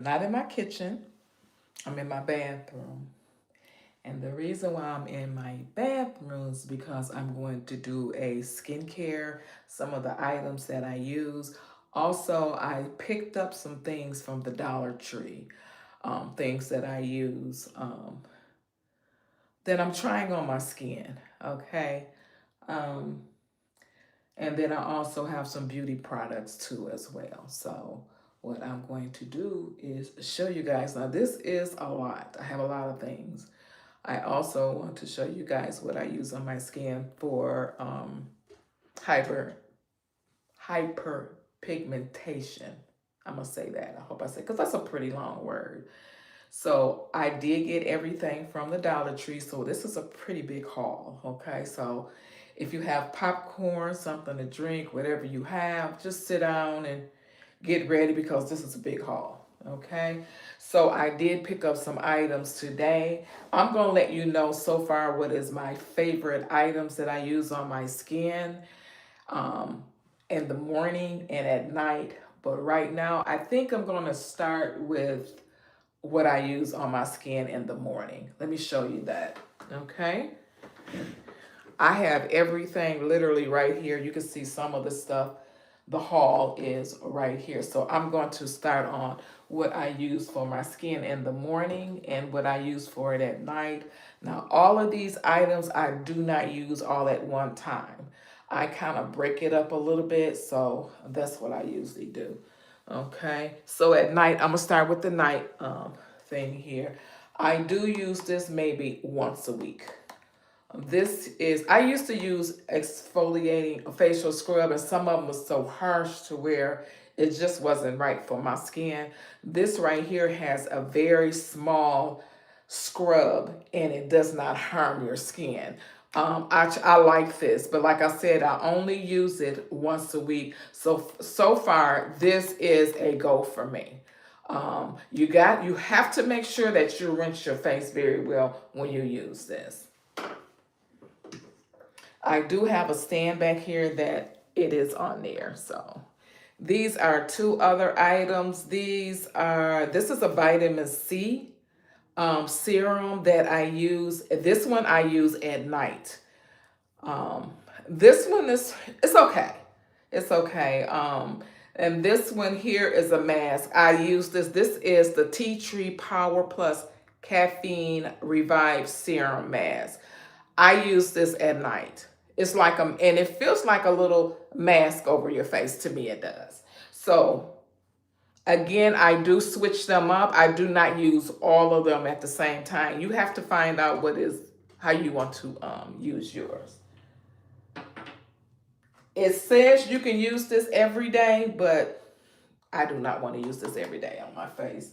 Not in my kitchen, I'm in my bathroom. And the reason why I'm in my bathroom is because I'm going to do a skincare, some of the items that I use. Also, I picked up some things from the Dollar Tree, things that I use that I'm trying on my skin. Okay. Um, and then I also have some beauty products too as well. So what I'm going to do is show you guys. Now this is a lot. I have a lot of things. I also want to show you guys what I use on my skin for hyper hyperpigmentation. I'm gonna say that. I hope I say because that's a pretty long word. So I did get everything from the Dollar Tree. So this is a pretty big haul. Okay, so if you have popcorn, something to drink, whatever you have, just sit down and get ready because this is a big haul. Okay, so I did pick up some items today. I'm gonna let you know so far what is my favorite items that I use on my skin um, in the morning and at night. But right now, I think I'm gonna start with what I use on my skin in the morning. Let me show you that. Okay. I have everything literally right here. You can see some of the stuff. The haul is right here. So I'm going to start on what I use for my skin in the morning and what I use for it at night. Now, all of these items I do not use all at one time. I kind of break it up a little bit. So that's what I usually do. Okay. So at night, I'm going to start with the night thing here. I do use this maybe once a week. This is, I used to use exfoliating facial scrub, and some of them was so harsh to where it just wasn't right for my skin. This right here has a very small scrub and it does not harm your skin. I like this, but like I said, I only use it once a week. So far, this is a go for me. You have to make sure that you rinse your face very well when you use this. I do have a stand back here that it is on there. So these are two other items. This is a vitamin C serum that I use. This one I use at night. Um, this one is, it's okay. It's okay. And this one here is a mask. I use this. This is the Tea Tree Power Plus Caffeine Revived Serum Mask. I use this at night. It's like and it feels like a little mask over your face. To me, it does. So again, I do switch them up. I do not use all of them at the same time. You have to find out how you want to use yours. It says you can use this every day, but I do not want to use this every day on my face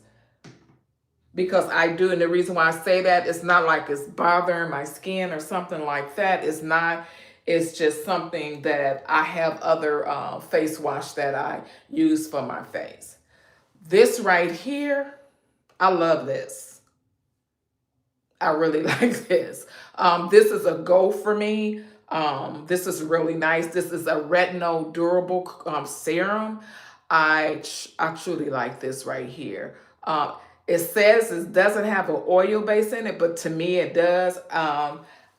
because I do. And the reason why I say that, it's not like it's bothering my skin or something like that. It's not. It's just something that I have other face wash that I use for my face. This right here, I love this. I really like this. This is a go for me. This is really nice. This is a retinol durable serum. I truly like this right here. It says it doesn't have an oil base in it, but to me it does.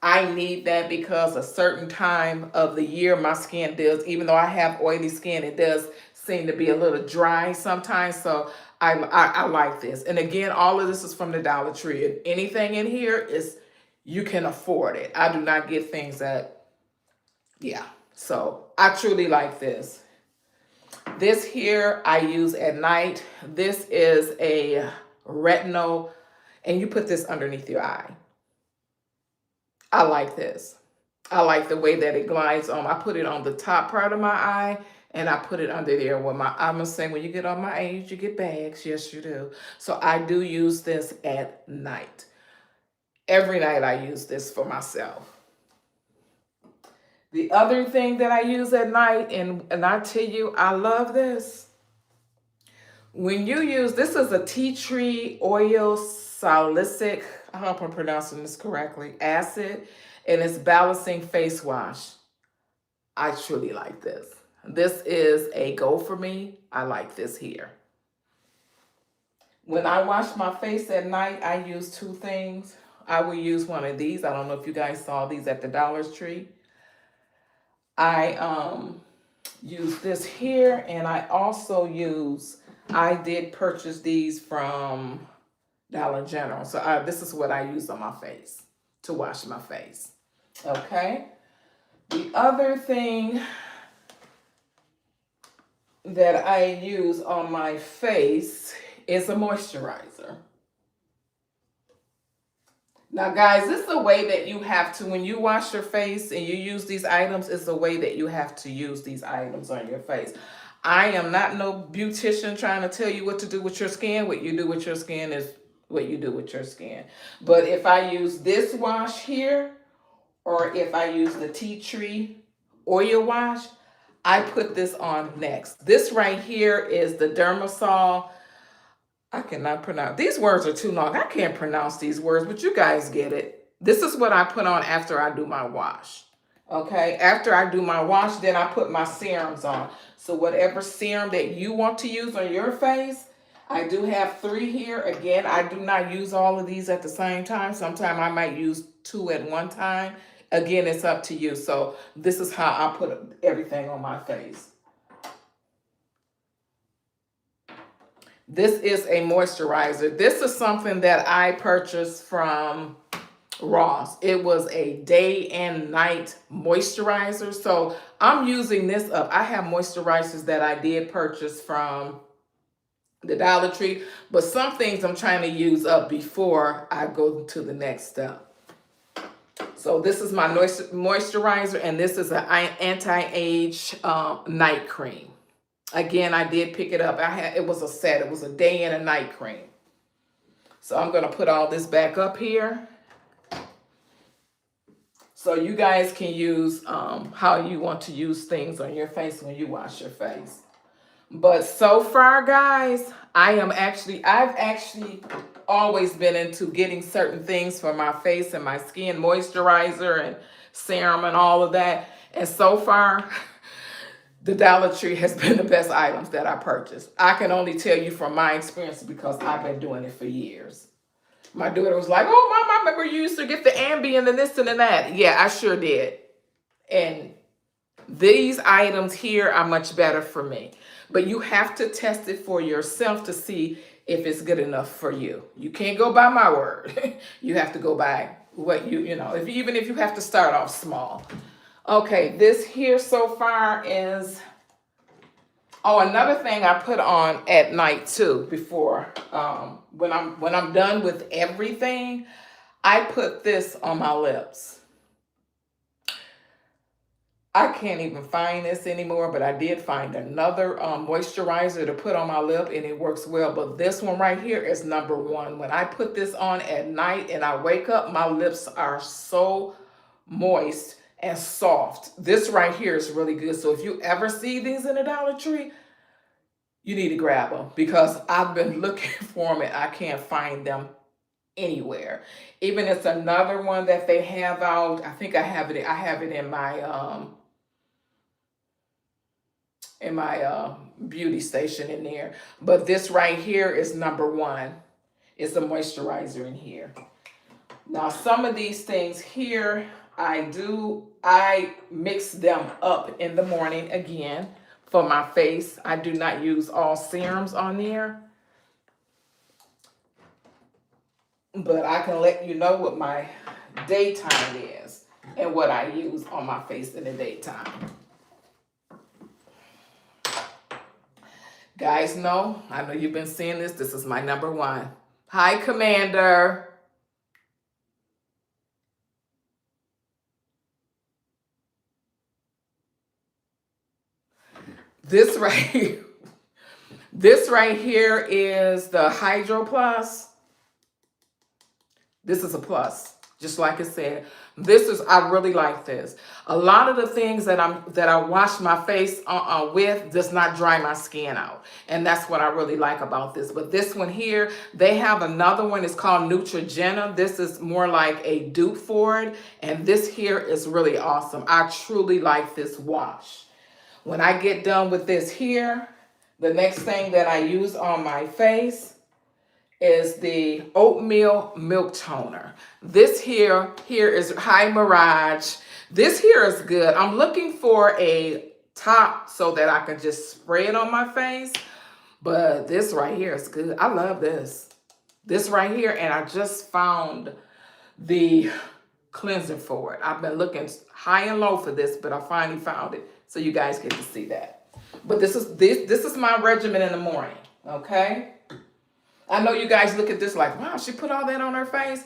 I need that because a certain time of the year my skin does, even though I have oily skin, it does seem to be a little dry sometimes. So I like this. And again, all of this is from the Dollar Tree. And anything in here is, you can afford it. I do not get things that, yeah. So I truly like this. This here I use at night. This is a retinol, and you put this underneath your eye. I like this. I like the way that it glides on. I put it on the top part of my eye and I put it under there where I'm gonna say when you get on my age, you get bags. Yes, you do. So I do use this at night. Every night I use this for myself. The other thing that I use at night, and I tell you, I love this. When you use, this is a tea tree oil salicylic, I hope I'm pronouncing this correctly, acid, and it's balancing face wash. I truly like this. This is a go for me. I like this here. When I wash my face at night, I use two things. I will use one of these. I don't know if you guys saw these at the Dollar Tree. I use this here, and I did purchase these from Dollar General. So this is what I use on my face to wash my face. Okay. The other thing that I use on my face is a moisturizer. Now, guys, this is a way that you have to, when you wash your face and you use these items, it's a way that you have to use these items on your face. I am not no beautician trying to tell you what to do with your skin. What you do with your skin is what you do with your skin. But if I use this wash here, or if I use the tea tree oil wash, I put this on next. This right here is the Dermasol. I cannot pronounce. These words are too long. I can't pronounce these words, but you guys get it. This is what I put on after I do my wash. Okay, after I do my wash, then I put my serums on. So whatever serum that you want to use on your face, I do have 3 here. Again, I do not use all of these at the same time. Sometimes I might use 2 at one time. Again, it's up to you. So this is how I put everything on my face. This is a moisturizer. This is something that I purchased from Ross. It was a day and night moisturizer. So I'm using this up. I have moisturizers that I did purchase from the Dollar Tree, but some things I'm trying to use up before I go to the next step. So this is my moisturizer, and this is an anti-age night cream. Again, I did pick it up. It was a set. It was a day and a night cream. So I'm going to put all this back up here, so you guys can use how you want to use things on your face when you wash your face. But so far, guys, I've actually always been into getting certain things for my face and my skin, moisturizer and serum and all of that. And so far, the Dollar Tree has been the best items that I purchased. I can only tell you from my experience because I've been doing it for years. My daughter was like, "Oh, Mom, I remember you used to get the Ambien and this and that." Yeah, I sure did. And these items here are much better for me. But you have to test it for yourself to see if it's good enough for you. You can't go by my word. You have to go by what even if you have to start off small. Okay, this here so far is, another thing I put on at night too before, when I'm done with everything, I put this on my lips. I can't even find this anymore, but I did find another moisturizer to put on my lip, and it works well. But this one right here is number 1. When I put this on at night and I wake up, my lips are so moist and soft. This right here is really good. So if you ever see these in the Dollar Tree, you need to grab them, because I've been looking for them and I can't find them anywhere. Even it's another one that they have out. I think I have it in my beauty station in there. But this right here is number 1. It's a moisturizer in here. Now, some of these things here, I mix them up in the morning again for my face. I do not use all serums on there. But I can let you know what my daytime is and what I use on my face in the daytime. Guys, I know you've been seeing this. This is my number 1. Hi, Commander. This right here is the Hydro Plus. This is a plus, just like I said. I really like this. A lot of the things that I wash my face with does not dry my skin out. And that's what I really like about this. But this one here, they have another one. It's called Neutrogena. This is more like a dupe for it. And this here is really awesome. I truly like this wash. When I get done with this here, the next thing that I use on my face is the oatmeal milk toner. This here is High Mirage. This here is good. I'm looking for a top so that I can just spray it on my face. But this right here is good. I love this. This right here, and I just found the cleanser for it. I've been looking high and low for this, but I finally found it. So you guys get to see that. But this is my regimen in the morning. Okay. I know you guys look at this like, wow, she put all that on her face.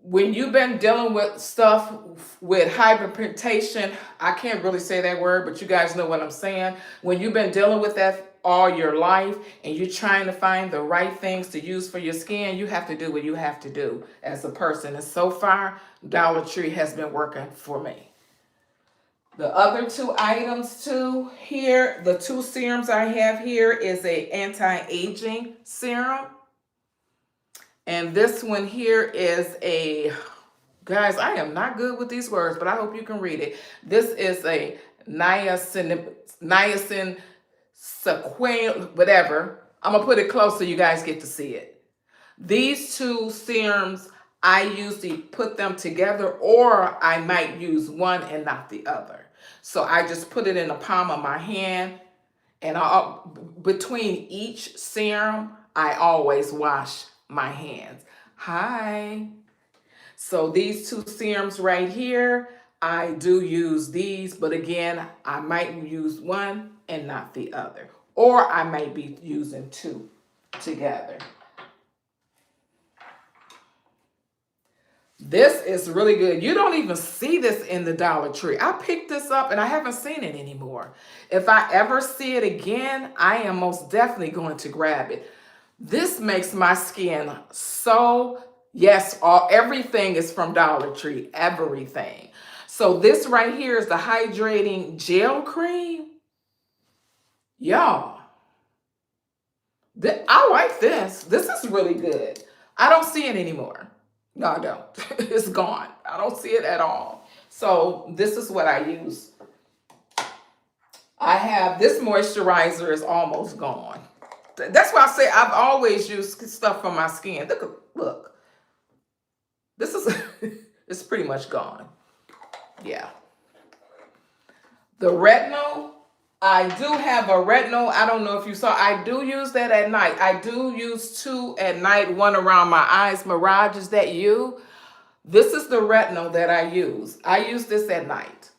When you've been dealing with stuff with hyperpigmentation, I can't really say that word, but you guys know what I'm saying. When you've been dealing with that all your life and you're trying to find the right things to use for your skin, you have to do what you have to do as a person. And so far, Dollar Tree has been working for me. The other two items too here, the two serums I have here is a anti-aging serum. And this one here is a, guys, I am not good with these words, but I hope you can read it. This is a niacin sequin, whatever. I'm going to put it close so you guys get to see it. These two serums, I usually put them together, or I might use one and not the other. So I just put it in the palm of my hand, and between each serum, I always wash my hands. Hi. So these two serums right here, I do use these, but again, I might use one and not the other. Or I might be using two together. This is really good. You don't even see this in the Dollar Tree. I picked this up and I haven't seen it anymore. If I ever see it again, I am most definitely going to grab it. This makes my skin so, yes, everything is from Dollar Tree, everything. So this right here is the hydrating gel cream. Y'all, I like this. This is really good. I don't see it anymore. No, I don't. It's gone. I don't see it at all. So this is what I use. I have this moisturizer is almost gone. That's why I say I've always used stuff for my skin. Look. This is, it's pretty much gone. Yeah. The retinol, I do have a retinol. I don't know if you saw, I do use that at night. I do use two at night, one around my eyes. Mirage, is that you? This is the retinol that I use. I use this at night.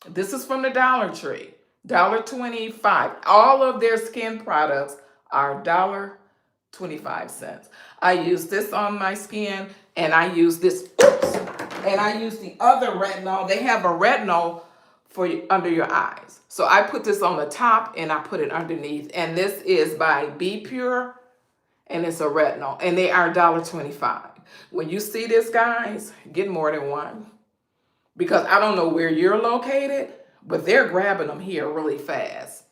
This is from the Dollar Tree. $1.25. All of their skin products are $1.25. I use this on my skin, and I use this, and I use the other retinol. They have a retinol for under your eyes. So I put this on the top and I put it underneath. And this is by Be Pure, and it's a retinol, and they are $1.25. When you see this, guys, get more than one, because I don't know where you're located, but they're grabbing them here really fast.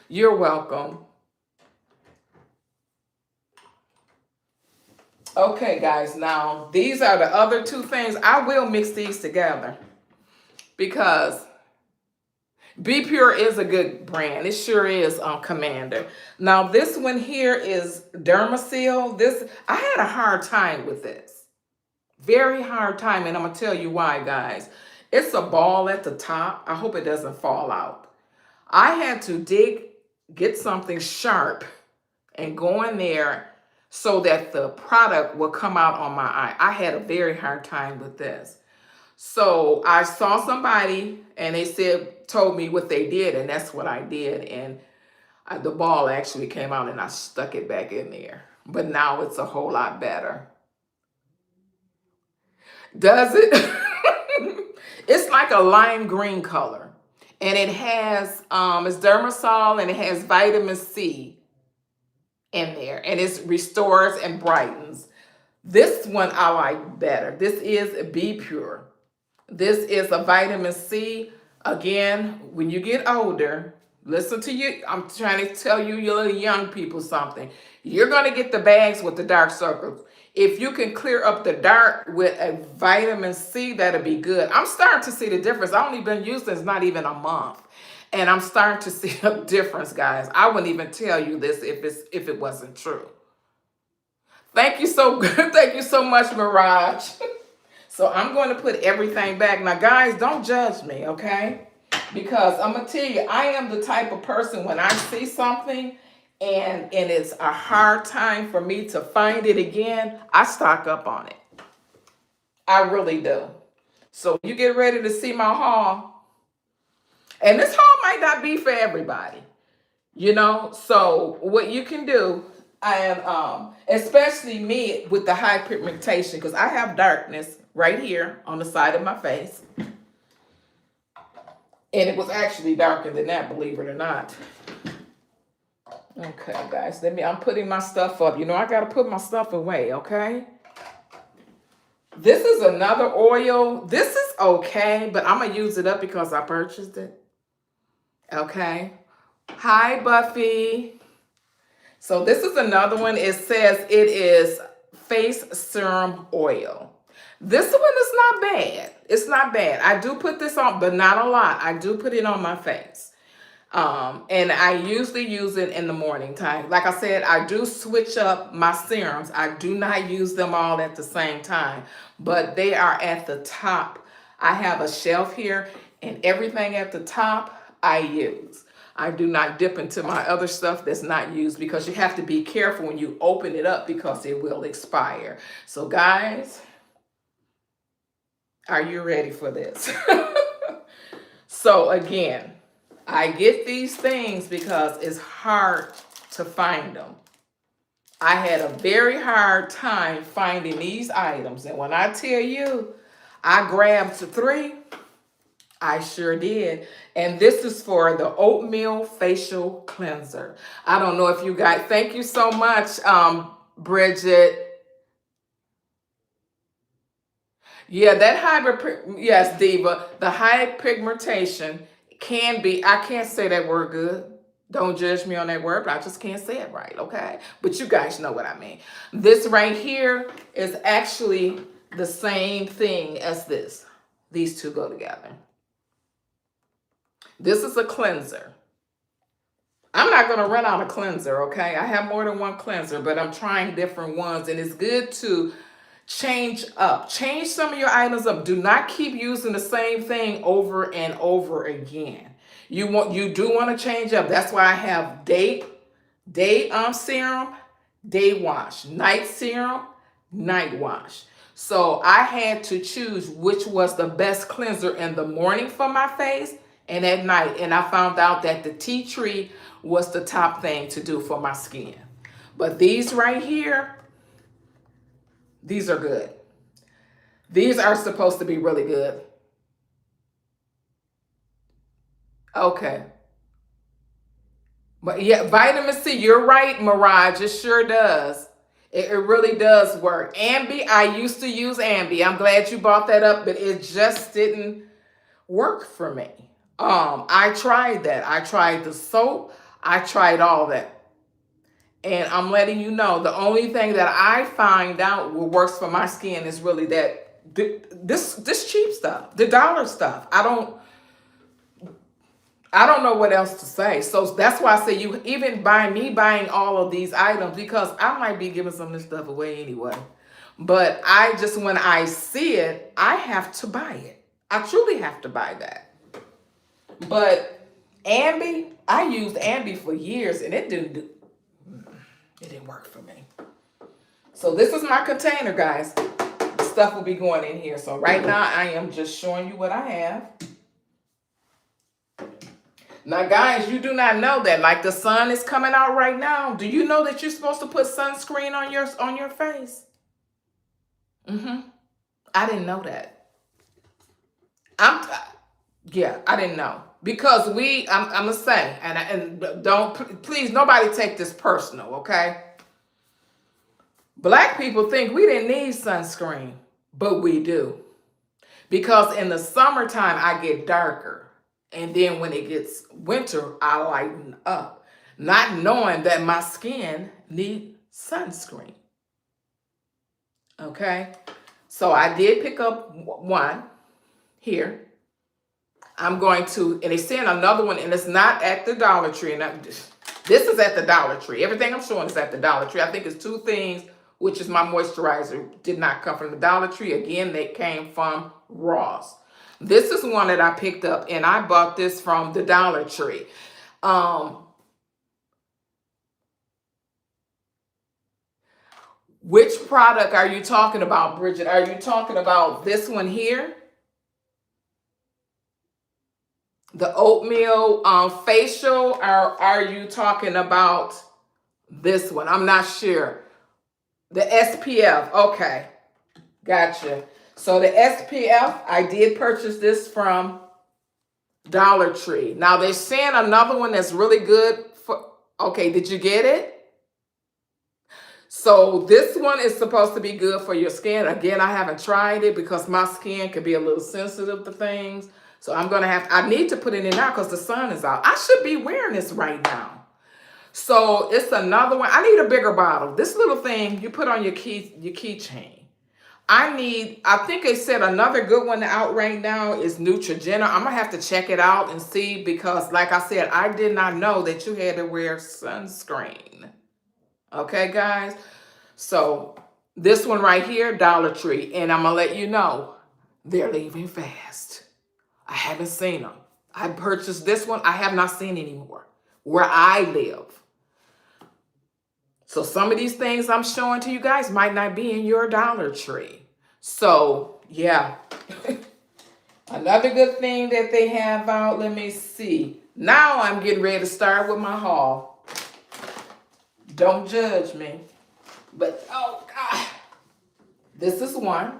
You're welcome. Okay, guys, now these are the other two things. I will mix these together because Be Pure is a good brand. It sure is on Commander. Now this one here is Dermasil. This, I had a hard time with this. Very hard time, and I'm going to tell you why, guys. It's a ball at the top. I hope it doesn't fall out. I had to get something sharp and go in there so that the product will come out on my eye. I had a very hard time with this. So I saw somebody and they told me what they did, and that's what I did. And the ball actually came out and I stuck it back in there. But now it's a whole lot better. Does it? It's like a lime green color. And it has, it's Dermasol, and it has vitamin C in there. And it restores and brightens. This one I like better. This is Be Pure. This is a vitamin C. Again, when you get older, listen to you. I'm trying to tell you, you little young people, something. You're going to get the bags with the dark circles. If you can clear up the dark with a vitamin C, that'll be good. I'm starting to see the difference. I've only been using this not even a month, and I'm starting to see a difference, guys. I wouldn't even tell you this if it wasn't true. Thank you so good. Thank you so much, Mirage. So I'm going to put everything back. Now, guys, don't judge me, okay? Because I'm gonna tell you, I am the type of person when I see something and it's a hard time for me to find it again, I stock up on it. I really do. So you get ready to see my haul. And this haul might not be for everybody, you know. So what you can do, and especially me with the high pigmentation, because I have darkness right here on the side of my face. And it was actually darker than that, believe it or not. Okay, guys, I'm putting my stuff up. You know, I got to put my stuff away, okay? This is another oil. This is okay, but I'm going to use it up because I purchased it. Okay. Hi, Buffy. So this is another one. It says it is face serum oil. This one is not bad. It's not bad. I do put this on, but not a lot. I do put it on my face. And I usually use it in the morning time. Like I said, I do switch up my serums. I do not use them all at the same time, but they are at the top. I have a shelf here and everything at the top I use. I do not dip into my other stuff that's not used because you have to be careful when you open it up because it will expire. So guys, are you ready for this? So again, I get these things because it's hard to find them. I had a very hard time finding these items. And when I tell you, I grabbed 3, I sure did. And this is for the oatmeal facial cleanser. I don't know if you guys, thank you so much, Bridget. Yeah, that yes, Diva, the high pigmentation can be, I can't say that word good. Don't judge me on that word, but I just can't say it right, okay? But you guys know what I mean. This right here is actually the same thing as this. These two go together. This is a cleanser. I'm not going to run out of cleanser, okay? I have more than one cleanser, but I'm trying different ones, and it's good to change up. Change some of your items up. Do not keep using the same thing over and over again. You do want to change up. That's why I have day serum, day wash, night serum, night wash. So I had to choose which was the best cleanser in the morning for my face and at night. And I found out that the tea tree was the top thing to do for my skin. But these right here, these are good. These are supposed to be really good. Okay. But yeah, vitamin C, you're right, Mirage. It sure does. It really does work. Ambi, I used to use Ambi. I'm glad you brought that up, but it just didn't work for me. I tried that. I tried the soap. I tried all that. And I'm letting you know, the only thing that I find out what works for my skin is really that this cheap stuff, the dollar stuff. I don't know what else to say. So that's why I say you even buying all of these items, because I might be giving some of this stuff away anyway. But when I see it, I have to buy it. I truly have to buy that. But Ambi, I used Ambi for years and it didn't work for me. So this is my container, guys. The stuff will be going in here. So right now I am just showing you what I have. Now, guys, you do not know that. Like the sun is coming out right now. Do you know that you're supposed to put sunscreen on your face? I didn't know that. Yeah, I didn't know. Because I'm gonna say, and don't, please, nobody take this personal, okay? Black people think we didn't need sunscreen, but we do. Because in the summertime, I get darker. And then when it gets winter, I lighten up. Not knowing that my skin needs sunscreen. Okay? So I did pick up one here. I'm going to, and they sent another one, and it's not at the Dollar Tree. And this is at the Dollar Tree. Everything I'm showing is at the Dollar Tree. I think it's 2 things which is my moisturizer, did not come from the Dollar Tree. Again, they came from Ross. This is one that I picked up, and I bought this from the Dollar Tree. Which product are you talking about, Bridget? Are you talking about this one here? The oatmeal facial, or are you talking about this one? I'm not sure. The SPF. Okay. Gotcha. So the SPF, I did purchase this from Dollar Tree. Now they're saying another one that's really good for, okay, did you get it? So this one is supposed to be good for your skin. Again, I haven't tried it because my skin can be a little sensitive to things. So I'm going to I need to put it in now because the sun is out. I should be wearing this right now. So it's another one. I need a bigger bottle. This little thing you put on your keychain. I think they said another good one out right now is Neutrogena. I'm going to have to check it out and see because like I said, I did not know that you had to wear sunscreen. Okay, guys? So this one right here, Dollar Tree. And I'm going to let you know, they're leaving fast. I haven't seen them. I purchased this one. I have not seen anymore where I live. So some of these things I'm showing to you guys might not be in your Dollar Tree. So, yeah. Another good thing that they have out, let me see. Now I'm getting ready to start with my haul. Don't judge me. But, oh, God. This is one.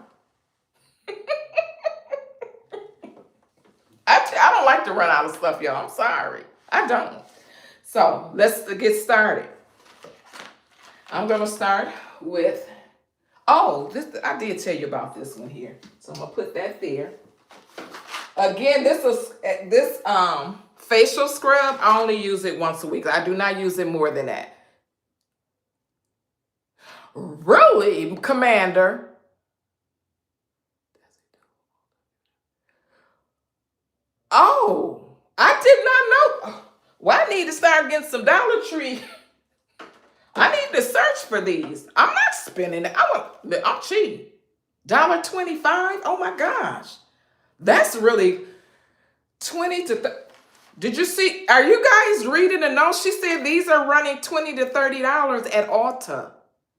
I don't like to run out of stuff, y'all. I'm sorry. I don't. So, let's get started. I'm going to start with, I did tell you about this one here. So, I'm going to put that there. Again, this facial scrub, I only use it once a week. I do not use it more than that. Really, Commander? Oh, I did not know. Well, I need to start getting some Dollar Tree. I need to search for these. I'm not spending it. I'm cheap. $1.25? Oh my gosh. That's really 20 to 30. Did you see? Are you guys reading the notes? She said these are running $20 to $30 at Ulta.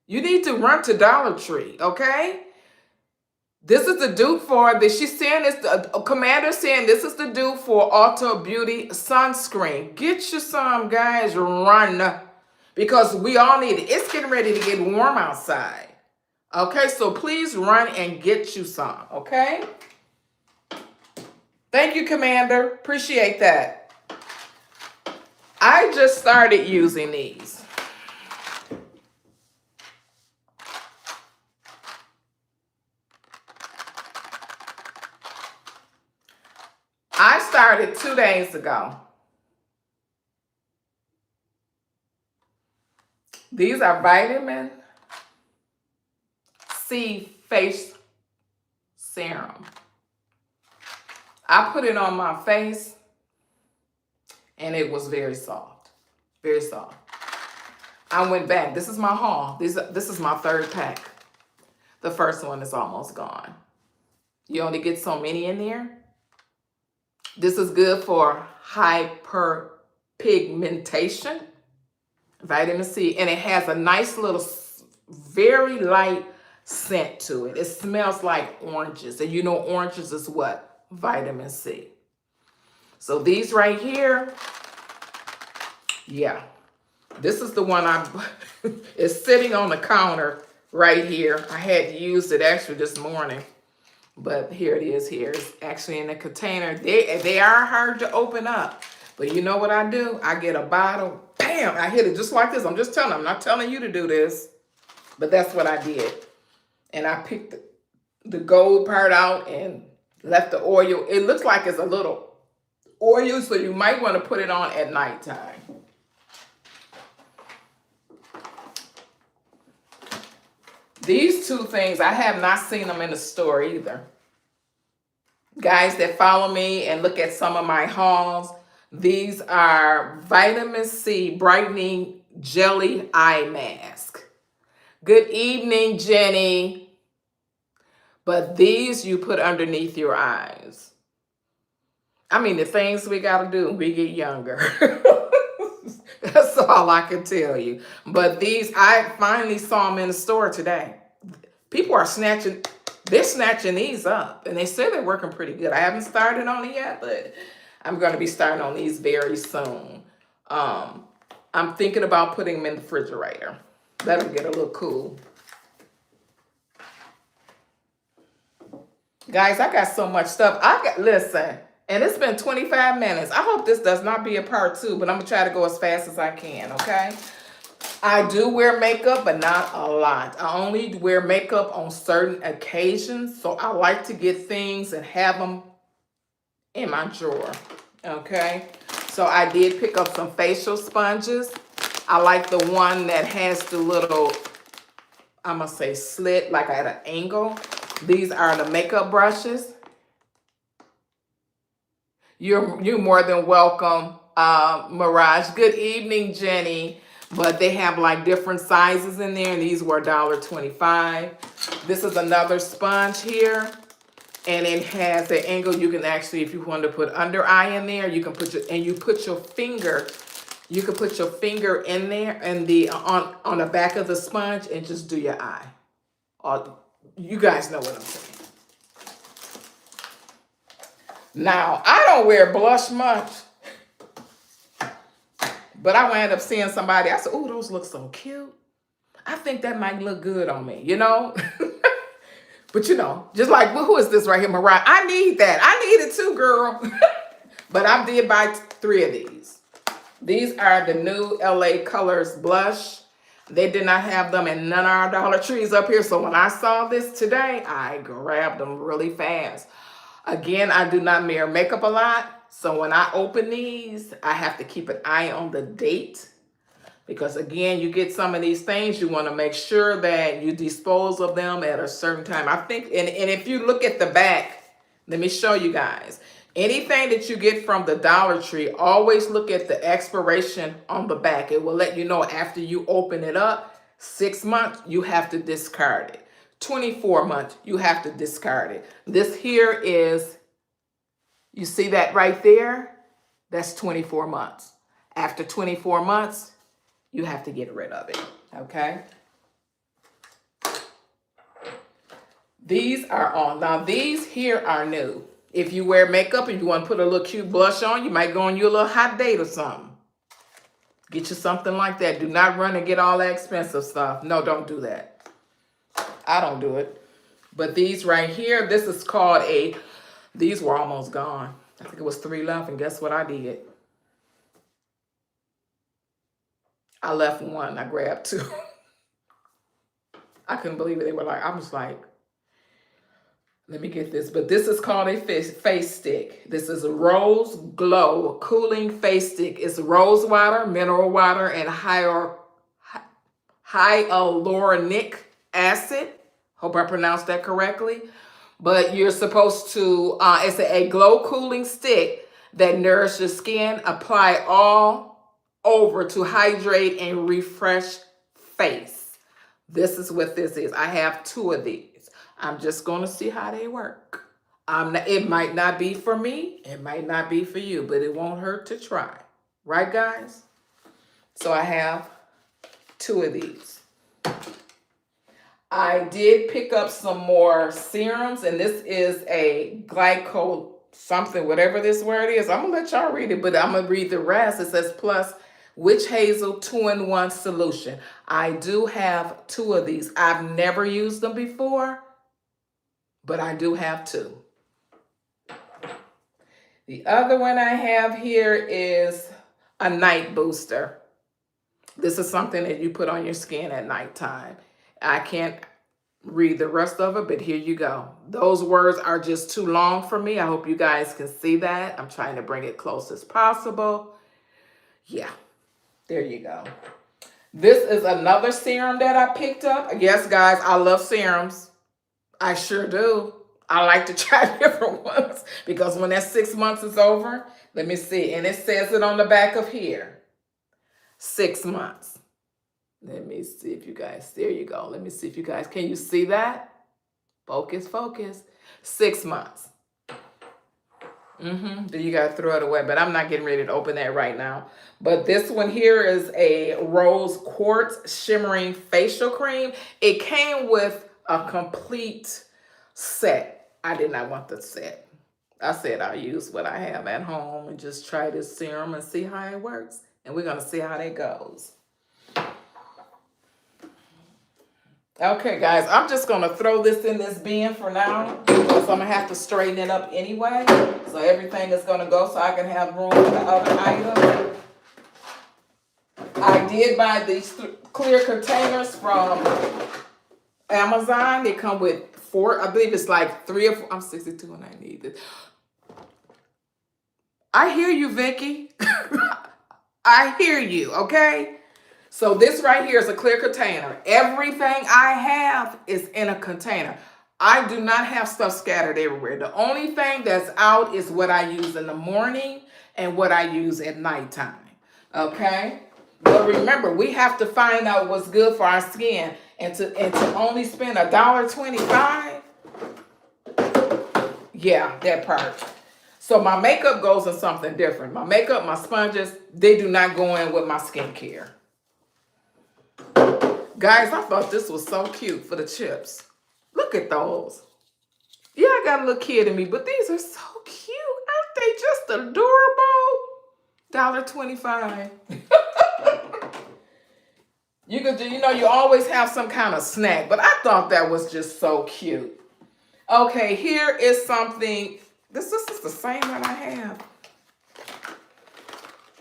You need to run to Dollar Tree, okay? This is the dupe for this. She's saying this, Commander saying this is the dupe for Ulta Beauty sunscreen. Get you some, guys. Run. Because we all need it. It's getting ready to get warm outside. Okay, so please run and get you some, okay? Thank you, Commander. Appreciate that. I just started using these. I started 2 days ago. These are vitamin C face serum. I put it on my face and it was very soft. Very soft. I went back. This is my haul. This is my third pack. The first one is almost gone. You only get so many in there. This is good for hyperpigmentation, vitamin C, and it has a nice little, very light scent to it. It smells like oranges, and you know oranges is what? Vitamin C. So these right here, yeah, this is the one it's sitting on the counter right here. I had used it actually this morning. But here it is here. It's actually in a container. They are hard to open up. But you know what I do? I get a bottle. Bam! I hit it just like this. I'm just telling them. I'm not telling you to do this. But that's what I did. And I picked the gold part out and left the oil. It looks like it's a little oil, so you might want to put it on at nighttime. These two things, I have not seen them in the store either. Guys that follow me and look at some of my hauls, these are vitamin C brightening jelly eye mask. Good evening, Jenny. But these you put underneath your eyes. I mean, the things we got to do when we get younger. That's all I can tell you. But these, I finally saw them in the store today. People are snatching, they're snatching these up. And they say they're working pretty good. I haven't started on it yet, but I'm going to be starting on these very soon. I'm thinking about putting them in the refrigerator. That'll get a little cool. Guys, I got so much stuff. Listen, and it's been 25 minutes. I hope this does not be a part 2, but I'm going to try to go as fast as I can, okay? I do wear makeup, but not a lot. I only wear makeup on certain occasions, so I like to get things and have them in my drawer, okay? So I did pick up some facial sponges. I like the one that has the little, I'm going to say slit, like at an angle. These are the makeup brushes. You're more than welcome, Mirage. Good evening, Jenny. But they have like different sizes in there, and these were $1.25. This is another sponge here, and it has an angle. You can actually, if you want to put under eye in there, you can put your finger. You can put your finger in there and on the back of the sponge and just do your eye. You guys know what I'm saying. Now, I don't wear blush much, but I wound up seeing somebody. I said, "Oh, those look so cute. I think that might look good on me," you know? But, you know, just like, well, who is this right here, Mariah? I need that. I need it too, girl. But I did buy 3 of these. These are the new LA Colors blush. They did not have them in none of our Dollar Trees up here. So when I saw this today, I grabbed them really fast. Again, I do not wear makeup a lot. So when I open these, I have to keep an eye on the date. Because again, you get some of these things, you want to make sure that you dispose of them at a certain time. I think, and if you look at the back, let me show you guys. Anything that you get from the Dollar Tree, always look at the expiration on the back. It will let you know after you open it up, 6 months, you have to discard it. 24 months, you have to discard it. This here is, you see that right there? That's 24 months. After 24 months, you have to get rid of it, okay? These are on. Now, these here are new. If you wear makeup and you want to put a little cute blush on, you might go on your little hot date or something. Get you something like that. Do not run and get all that expensive stuff. No, don't do that. I don't do it. But these right here, this is called these were almost gone. I think it was 3 left, and guess what I did? I left 1, I grabbed 2. I couldn't believe it. I was like, let me get this. But this is called a face stick. This is a Rose Glow Cooling Face Stick. It's rose water, mineral water, and hyaluronic acid. Hope I pronounced that correctly. But you're supposed to, it's a glow cooling stick that nourishes skin. Apply all over to hydrate and refresh face. This is what this is. I have 2 of these. I'm just going to see how they work. It might not be for me. It might not be for you, but it won't hurt to try. Right, guys? So I have 2 of these. I did pick up some more serums, and this is a glyco something, whatever this word is. I'm going to let y'all read it, but I'm going to read the rest. It says plus Witch Hazel 2-in-1 solution. I do have 2 of these. I've never used them before, but I do have 2. The other one I have here is a night booster. This is something that you put on your skin at nighttime. I can't read the rest of it, but here you go. Those words are just too long for me. I hope you guys can see that. I'm trying to bring it close as possible. Yeah, there you go. This is another serum that I picked up. Yes, guys, I love serums. I sure do. I like to try different ones because when that 6 months is over, let me see. And it says it on the back of here. 6 months. Let me see if you guys, there you go. Let me see if you guys, can you see that? Focus, focus. 6 months. Then you gotta throw it away, but I'm not getting ready to open that right now. But this one here is a rose quartz shimmering facial cream. It came with a complete set. I did not want the set. I said I'll use what I have at home and just try this serum and see how it works. And we're gonna see how that goes. Okay, guys, I'm just going to throw this in this bin for now because I'm going to have to straighten it up anyway. So everything is going to go so I can have room for the other items. I did buy these clear containers from Amazon. They come with 4, I believe it's like 3 or 4. I'm 62 and I need this. I hear you, Vicky. I hear you, okay? So this right here is a clear container. Everything I have is in a container. I do not have stuff scattered everywhere. The only thing that's out is what I use in the morning and what I use at nighttime. Okay? But remember, we have to find out what's good for our skin. And to only spend $1.25. Yeah, that part. So my makeup goes in something different. My makeup, my sponges, they do not go in with my skincare. Guys, I thought this was so cute for the chips. Look at those. Yeah, I got a little kid in me, but these are so cute. Aren't they just adorable? $1.25. You could, you always have some kind of snack, but I thought that was just so cute. Okay, here is something. This is the same one I have.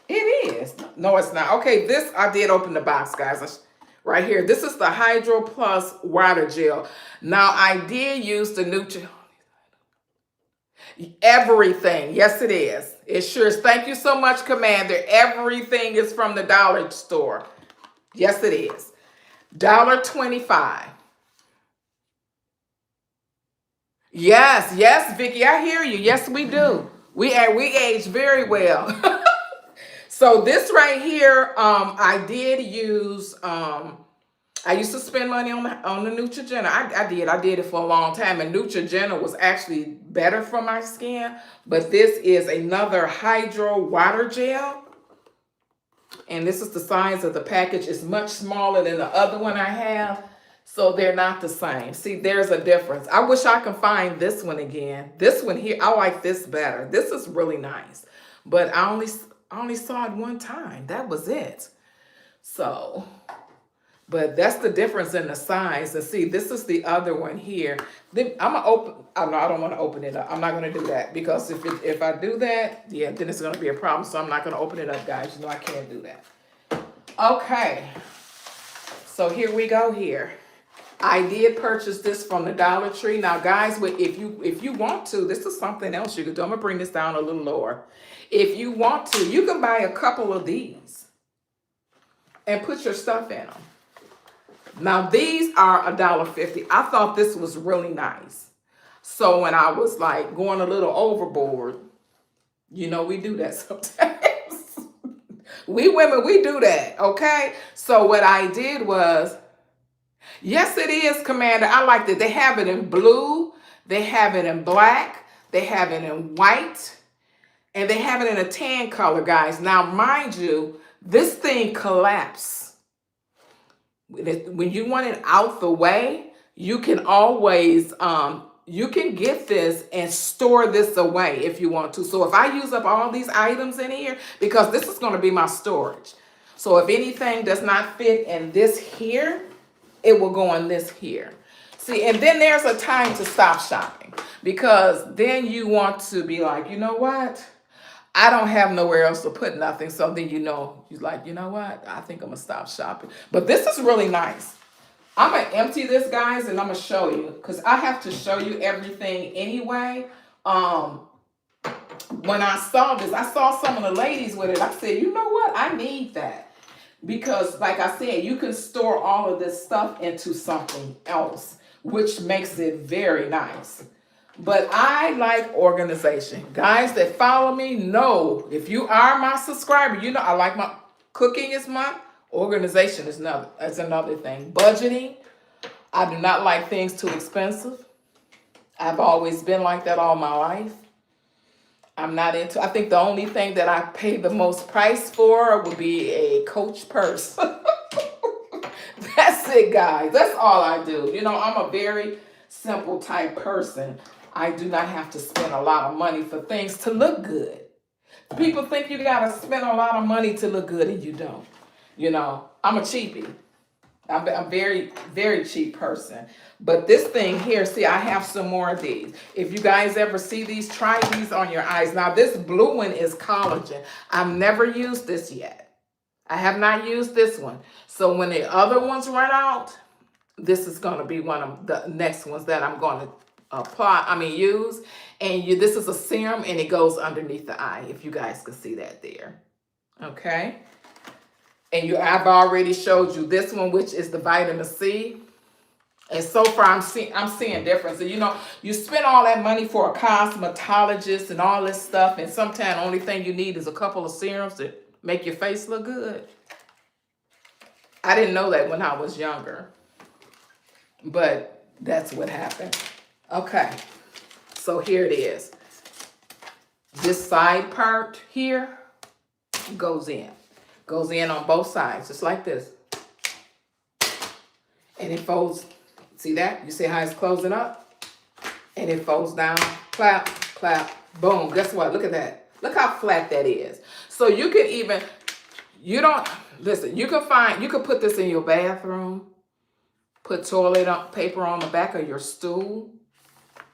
It is. No, it's not. Okay, this, I did open the box, guys. Right here. This is the Hydro Plus Water Gel. Now, I did use the everything. Yes, it is. It sure is. Thank you so much, Commander. Everything is from the dollar store. Yes, it is. $1.25. Yes, yes, Vicky, I hear you. Yes, we do. We age very well. So this right here, I did use. I used to spend money on the Neutrogena. I did it for a long time, and Neutrogena was actually better for my skin. But this is another Hydro Water Gel. And this is the size of the package. It's much smaller than the other one I have. So they're not the same. See, there's a difference. I wish I could find this one again. This one here, I like this better. This is really nice. But I only saw it one time. That was it. So, but that's the difference in the size. And see, this is the other one here. Then I'm going to open. Oh, no, I don't want to open it up. I'm not going to do that. Because if I do that, yeah, then it's going to be a problem. So I'm not going to open it up, guys. I can't do that. Okay. So here we go here. I did purchase this from the Dollar Tree. Now, guys, if you want to, this is something else you could do. I'm going to bring this down a little lower. If you want to, you can buy a couple of these and put your stuff in them. Now, these are $1.50. I thought this was really nice. So when I was like going a little overboard, we do that sometimes. We women, we do that, okay? So what I did was, yes, it is, Commander. I like that. They have it in blue. They have it in black. They have it in white. And they have it in a tan color, guys. Now, mind you, this thing collapses. When you want it out the way, you can always, you can get this and store this away if you want to. So if I use up all these items in here, because this is going to be my storage. So if anything does not fit in this here, it will go in this here. See, and then there's a time to stop shopping, because then you want to be like, you know what? I don't have nowhere else to put nothing. So then you're like, you know what? I think I'm going to stop shopping. But this is really nice. I'm going to empty this, guys, and I'm going to show you, because I have to show you everything anyway. When I saw this, I saw some of the ladies with it. I said, you know what? I need that. Because like I said, you can store all of this stuff into something else, which makes it very nice. But I like organization. Guys that follow me know, if you are my subscriber, I like my cooking is my Organization is another thing. Budgeting. I do not like things too expensive. I've always been like that all my life. I'm not into, I think the only thing that I pay the most price for would be a Coach purse. That's it, guys. That's all I do. You know, I'm a very simple type person. I do not have to spend a lot of money for things to look good. People think you gotta spend a lot of money to look good, and you don't. You know, I'm a cheapie. I'm very, very cheap person. But this thing here, see, I have some more of these. If you guys ever see these, try these on your eyes. Now, this blue one is collagen. I've never used this yet. I have not used this one. So when the other ones run out, this is going to be one of the next ones that I'm going to use. And this is a serum, and it goes underneath the eye, if you guys can see that there. Okay. And I've already showed you this one, which is the vitamin C. And so far, I'm seeing difference. And you know, you spend all that money for a cosmetologist and all this stuff, and sometimes the only thing you need is a couple of serums to make your face look good. I didn't know that when I was younger, but that's what happened. Okay, so here it is. This side part here goes in. Goes in on both sides, just like this. And it folds. See that? You see how it's closing up? And it folds down. Clap, clap, boom. Guess what? Look at that. Look how flat that is. So you can even, you can put this in your bathroom. Put toilet paper on the back of your stool.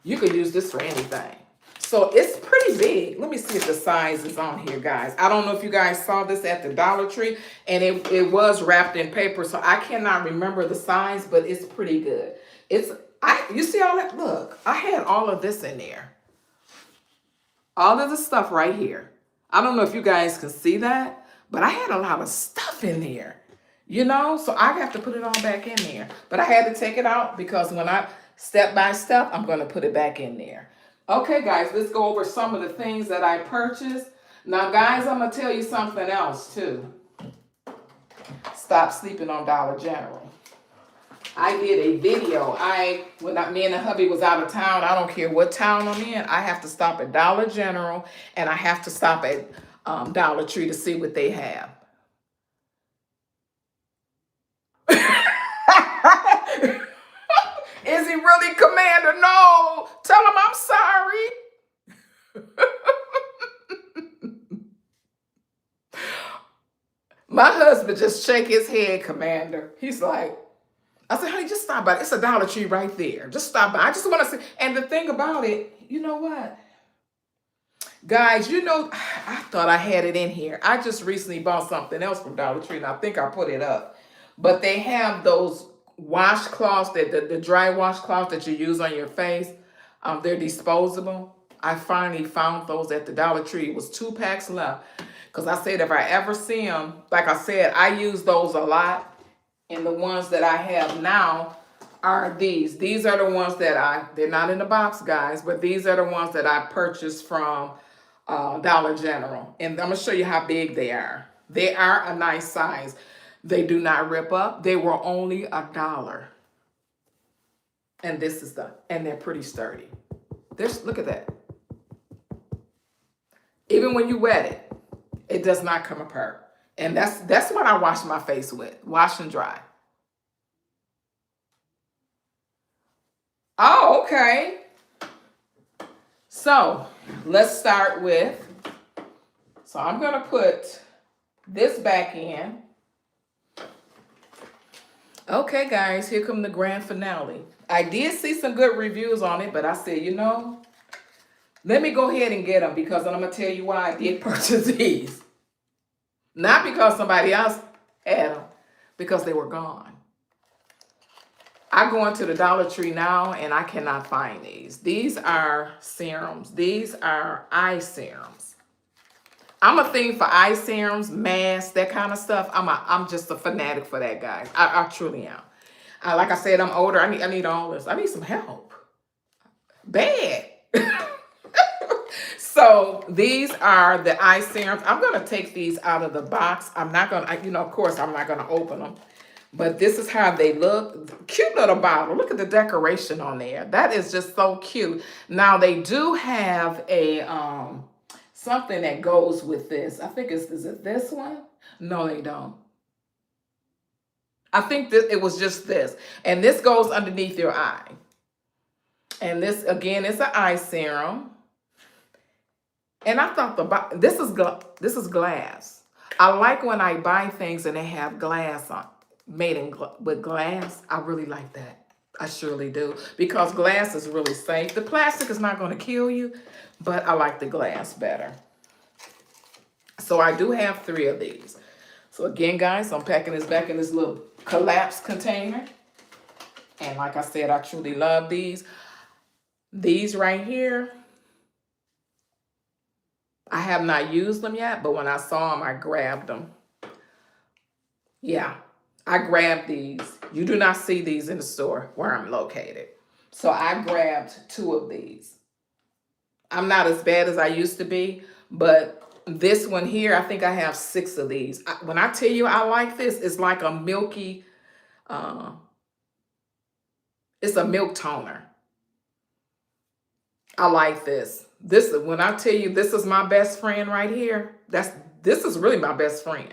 You could use this for anything. So it's pretty big. Let me see if the size is on here, guys. I don't know if you guys saw this at the Dollar Tree, and it was wrapped in paper, so I cannot remember the size, but it's pretty good. You see all that? Look, I had all of this in there. All of the stuff right here. I don't know if you guys can see that, but I had a lot of stuff in there, you know? So I have to put it all back in there. But I had to take it out because when step by step, I'm going to put it back in there. Okay, guys, let's go over some of the things that I purchased. Now, guys, I'm going to tell you something else, too. Stop sleeping on Dollar General. I did a video. When me and the hubby was out of town, I don't care what town I'm in, I have to stop at Dollar General, and I have to stop at Dollar Tree to see what they have. Is he really Commander? No. Tell him I'm sorry. My husband just shake his head, Commander. He's like, I said, honey, just stop by. It's a Dollar Tree right there. Just stop by. I just want to see. And the thing about it, you know what? Guys, you know, I thought I had it in here. I just recently bought something else from Dollar Tree, and I think I put it up. But they have those washcloths, the dry washcloths that you use on your face. They're disposable. I finally found those at the Dollar Tree. It was 2 packs left. Because I said if I ever see them, like I said, I use those a lot. And the ones that I have now are these. These are the ones that they're not in the box, guys, but these are the ones that I purchased from Dollar General. And I'm going to show you how big they are. They are a nice size. They do not rip up. They were only $1. And and they're pretty sturdy. Look at that. Even when you wet it, it does not come apart. And that's what I wash my face with. Wash and dry. Oh, okay. So let's start with, so I'm going to put this back in. Okay, guys, here come the grand finale. I did see some good reviews on it, but I said, you know, let me go ahead and get them because I'm going to tell you why I did purchase these. Not because somebody else had them, because they were gone. I go into the Dollar Tree now and I cannot find these. These are serums. These are eye serums. I'm a thing for eye serums, masks, that kind of stuff. I'm just a fanatic for that, guys. I truly am. Like I said, I'm older. I need all this. I need some help. Bad. So So these are the eye serums. I'm going to take these out of the box. I'm not going to, of course, I'm not going to open them. But this is how they look. Cute little bottle. Look at the decoration on there. That is just so cute. Now they do have a something that goes with this. I think is it this one? No, they don't. I think that it was just this. And this goes underneath your eye. And this again is an eye serum. And I thought this is glass. I like when I buy things and they have glass on, made with glass. I really like that. I surely do, because glass is really safe. The plastic is not going to kill you, but I like the glass better. So I do have 3 of these. So again, guys, I'm packing this back in this little collapsed container. And like I said, I truly love these. These right here, I have not used them yet, but when I saw them, I grabbed them. Yeah, I grabbed these. You do not see these in the store where I'm located. So I grabbed 2 of these. I'm not as bad as I used to be, but this one here, I think I have 6 of these. When I tell you I like this, it's like a milky, it's a milk toner. I like this. When I tell you this is my best friend right here, this is really my best friend.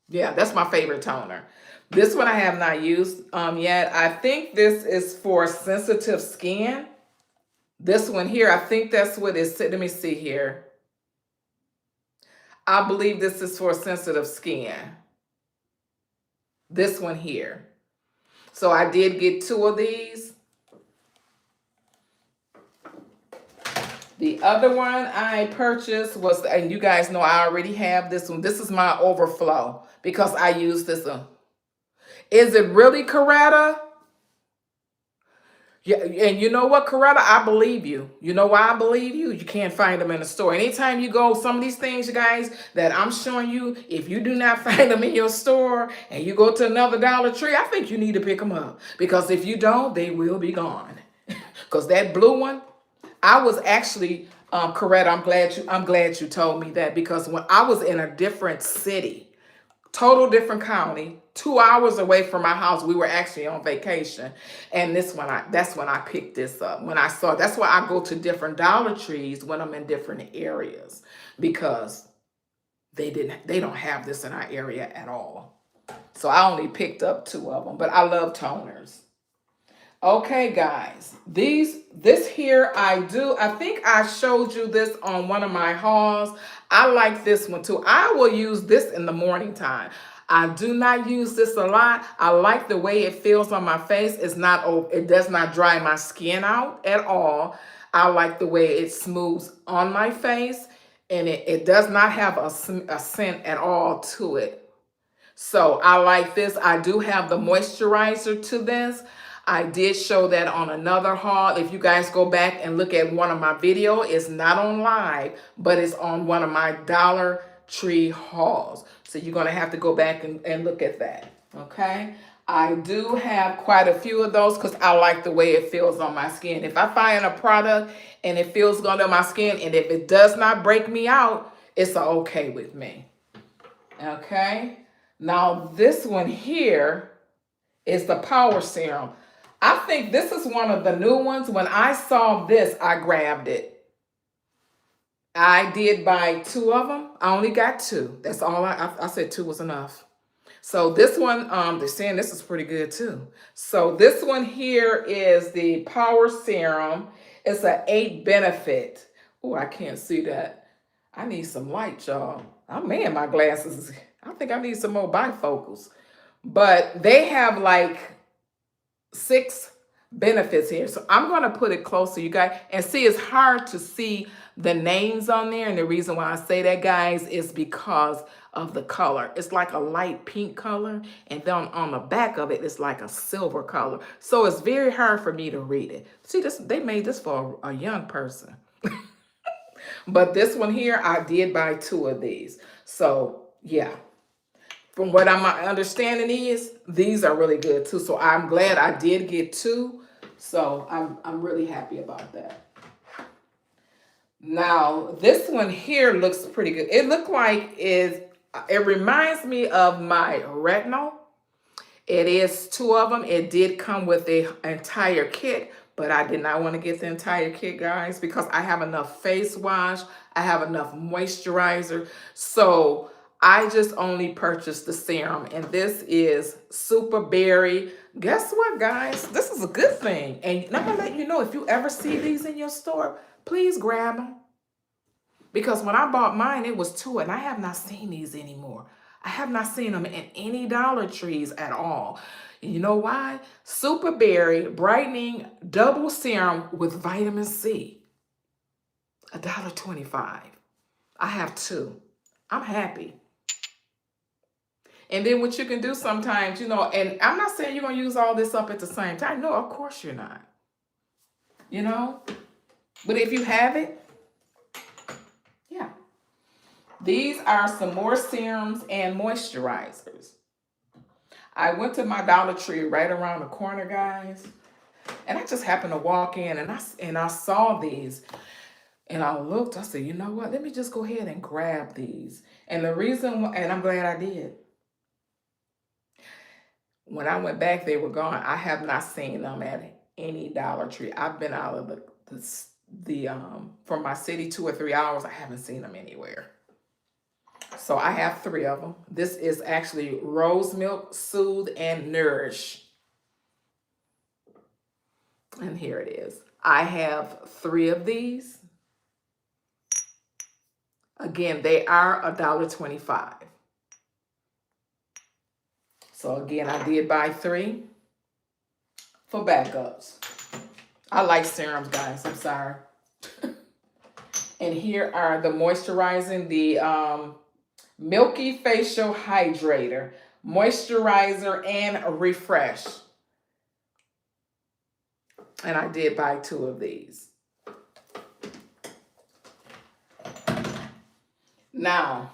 Yeah, that's my favorite toner. This one I have not used yet. I think this is for sensitive skin. This one here, I think that's what it's. Let me see here. I believe this is for sensitive skin. This one here. So I did get 2 of these. The other one I purchased was, and you guys know I already have this one. This is my overflow because I use this one. Is it really Coretta? Yeah, and you know what, Coretta? I believe you. You know why I believe you? You can't find them in the store. Anytime you go, some of these things, you guys, that I'm showing you, if you do not find them in your store and you go to another Dollar Tree, I think you need to pick them up. Because if you don't, they will be gone. Because that blue one, I was actually, Coretta, I'm glad you told me that, because when I was in a different city, total different county, 2 hours away from my house, we were actually on vacation. And that's when I picked this up. When I saw, that's why I go to different Dollar Trees when I'm in different areas, because they don't have this in our area at all. So I only picked up 2 of them, but I love toners. Okay, guys, this here I think I showed you this on one of my hauls. I like this one too. I will use this in the morning time. I do not use this a lot. I like the way it feels on my face. It does not dry my skin out at all. I like the way it smooths on my face, and it does not have a scent at all to it. So I like this. I do have the moisturizer to this. I did show that on another haul. If you guys go back and look at one of my videos, it's not on live, but it's on one of my Dollar Tree hauls. So you're going to have to go back and look at that. Okay. I do have quite a few of those because I like the way it feels on my skin. If I find a product and it feels good on my skin, and if it does not break me out, it's okay with me. Okay. Now this one here is the Power Serum. I think this is one of the new ones. When I saw this, I grabbed it. I did buy 2 of them. I only got 2. That's all I said 2 was enough. So this one, they're saying this is pretty good too. So this one here is the Power Serum. It's an 8 benefit. Oh, I can't see that. I need some light, y'all. I'm man, my glasses. I think I need some more bifocals. But they have like 6 benefits here. So I'm going to put it closer, you guys. And see, it's hard to see the names on there. And the reason why I say that, guys, is because of the color. It's like a light pink color. And then on the back of it, it's like a silver color. So it's very hard for me to read it. See, they made this for a young person. But this one here, I did buy 2 of these. So, yeah. From what my understanding is, these are really good too. So I'm glad I did get 2. So I'm really happy about that. Now, this one here looks pretty good. It looked like it reminds me of my retinol. It is two of them. It did come with the entire kit, but I did not want to get the entire kit, guys, because I have enough face wash. I have enough moisturizer. So I just only purchased the serum, and this is Super Berry. Guess what, guys? This is a good thing. And I'm going to let you know, if you ever see these in your store, please grab them. Because when I bought mine, it was two, and I have not seen these anymore. I have not seen them in any Dollar Trees at all. And you know why? Super Berry Brightening Double Serum with Vitamin C. $1.25. I have two. I'm happy. And then what you can do sometimes, you know, and I'm not saying you're going to use all this up at the same time. No, of course you're not. You know? But if you have it, yeah. These are some more serums and moisturizers. I went to my Dollar Tree right around the corner, guys. And I just happened to walk in and I saw these. And I looked, I said, you know what? Let me just go ahead and grab these. And the reason, and I'm glad I did. When I went back, they were gone. I have not seen them at any Dollar Tree. I've been out of from my city 2 or 3 hours. I haven't seen them anywhere. So I have 3 of them. This is actually Rose Milk, Soothe, and Nourish. And here it is. I have 3 of these. Again, they are $1.25. So again, I did buy 3 for backups. I like serums, guys. I'm sorry. And here are the moisturizing, the Milky Facial Hydrator, Moisturizer, and Refresh. And I did buy 2 of these. Now,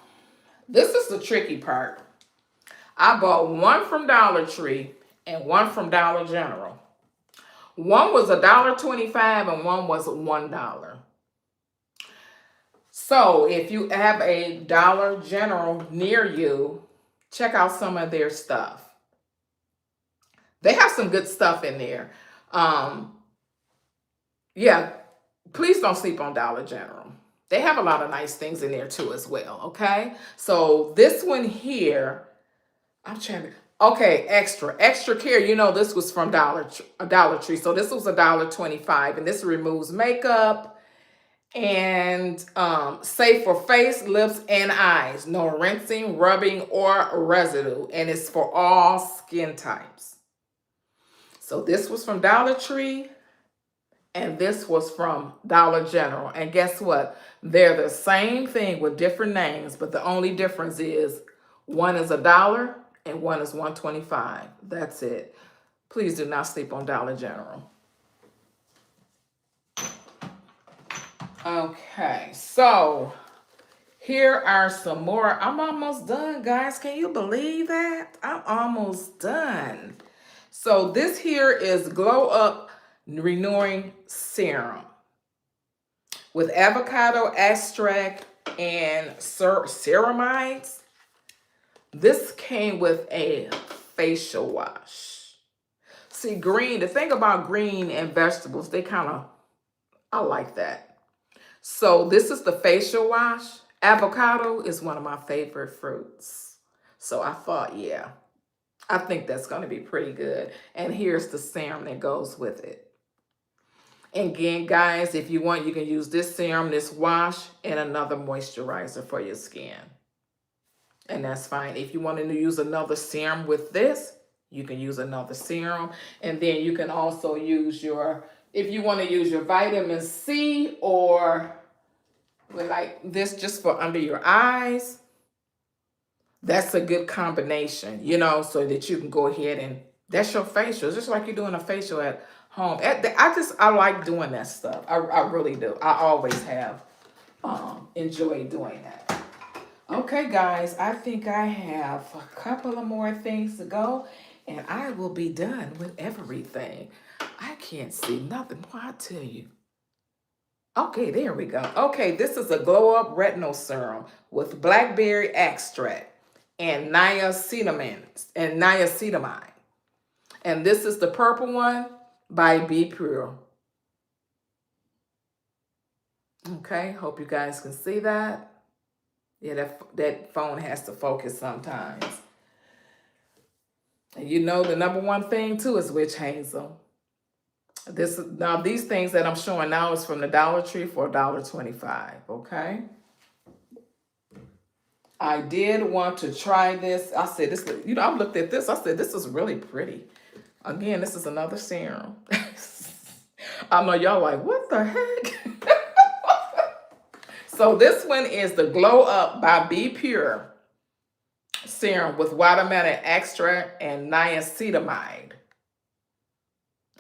this is the tricky part. I bought 1 from Dollar Tree and 1 from Dollar General. One was $1.25 and one was $1. So if you have a Dollar General near you, check out some of their stuff. They have some good stuff in there. Yeah, please don't sleep on Dollar General. They have a lot of nice things in there too as well, okay? So this one here, I'm trying to, okay, extra care. You know, this was from Dollar Tree. So this was $1.25, and this removes makeup and safe for face, lips, and eyes. No rinsing, rubbing, or residue, and it's for all skin types. So this was from Dollar Tree, and this was from Dollar General. And guess what? They're the same thing with different names, but the only difference is one is $1 and one is $1.25. That's it. Please do not sleep on Dollar General. Okay, so here are some more. I'm almost done, guys. Can you believe that? I'm almost done. So this here is Glow Up Renewing Serum with avocado extract and ceramides. This came with a facial wash. See, green, the thing about green and vegetables, they kind of, I like that. So this is the facial wash. Avocado is one of my favorite fruits. So I thought, yeah, I think that's going to be pretty good. And here's the serum that goes with it. And again, guys, if you want, you can use this serum, this wash, and another moisturizer for your skin. And that's fine. If you want to use another serum with this, you can use another serum. And then you can also use your, if you want to use your vitamin C or like this just for under your eyes, that's a good combination, you know, so that you can go ahead and that's your facial. It's just like you're doing a facial at home. I like doing that stuff. I really do. I always have enjoyed doing that. Okay, guys, I think I have a couple of more things to go, and I will be done with everything. I can't see nothing. Boy, I tell you. Okay, there we go. Okay, this is a glow up retinol serum with blackberry extract and niacinamide. And this is the purple one by Be Pure. Okay, hope you guys can see that. Yeah, that phone has to focus sometimes. And you know the number one thing too is witch hazel. Now these things that I'm showing now is from the Dollar Tree for $1.25. Okay. I did want to try this. I said this, you know, I looked at this. I said this is really pretty. Again, this is another serum. I know y'all like, what the heck? So this one is the Glow Up by Be Pure serum with watermelon extract and niacinamide.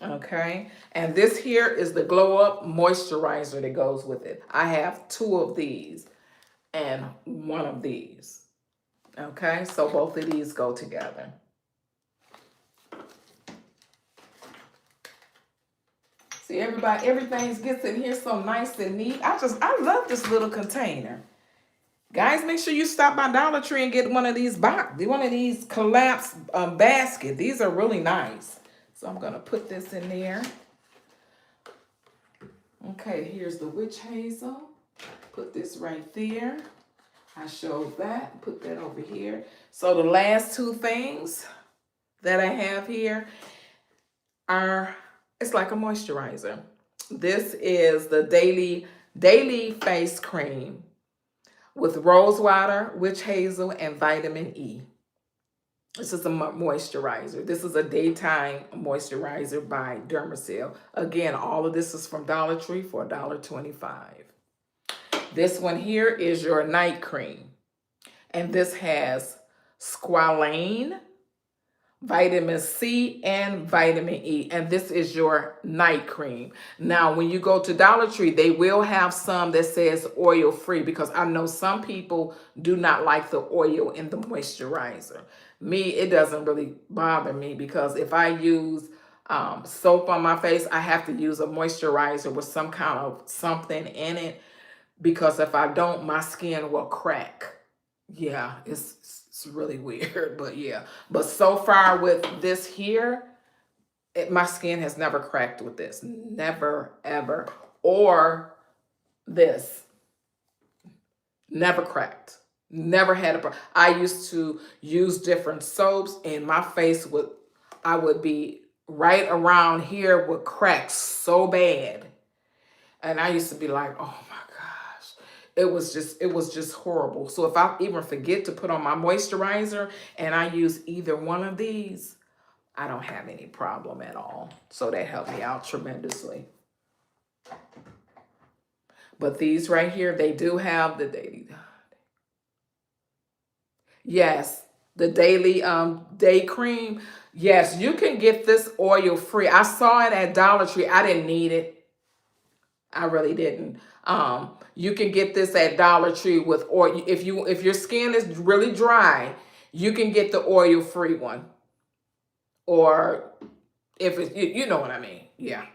Okay, and this here is the Glow Up moisturizer that goes with it. I have 2 of these and 1 of these. Okay, so both of these go together. See, everything gets in here so nice and neat. I love this little container. Guys, make sure you stop by Dollar Tree and get one of these collapsed basket. These are really nice. So I'm gonna put this in there. Okay, here's the witch hazel. Put this right there. I showed that. Put that over here. So the last 2 things that I have here are, it's like a moisturizer. This is the daily face cream with rose water, witch hazel, and vitamin E. This is a moisturizer. This is a daytime moisturizer by Dermacell. Again, all of this is from Dollar Tree for $1.25. This one here is your night cream. And this has squalane, vitamin C, and vitamin E. And this is your night cream. Now, when you go to Dollar Tree, they will have some that says oil free, because I know some people do not like the oil in the moisturizer. Me, it doesn't really bother me, because if I use soap on my face, I have to use a moisturizer with some kind of something in it, because if I don't, my skin will crack. Yeah, it's really weird, but yeah. But so far with this here, my skin has never cracked with this. Never, ever. Or this. Never cracked. Never had a problem. I used to use different soaps, and my face I would be right around here would crack so bad. And I used to be like, oh my gosh. It was just horrible. So if I even forget to put on my moisturizer and I use either one of these, I don't have any problem at all. So that helped me out tremendously. But these right here, they do have the daily. Yes, the daily day cream. Yes, you can get this oil free. I saw it at Dollar Tree. I didn't need it. I really didn't. You can get this at Dollar Tree with oil. If your skin is really dry, you can get the oil free one. Or if it's, you know what I mean. Yeah.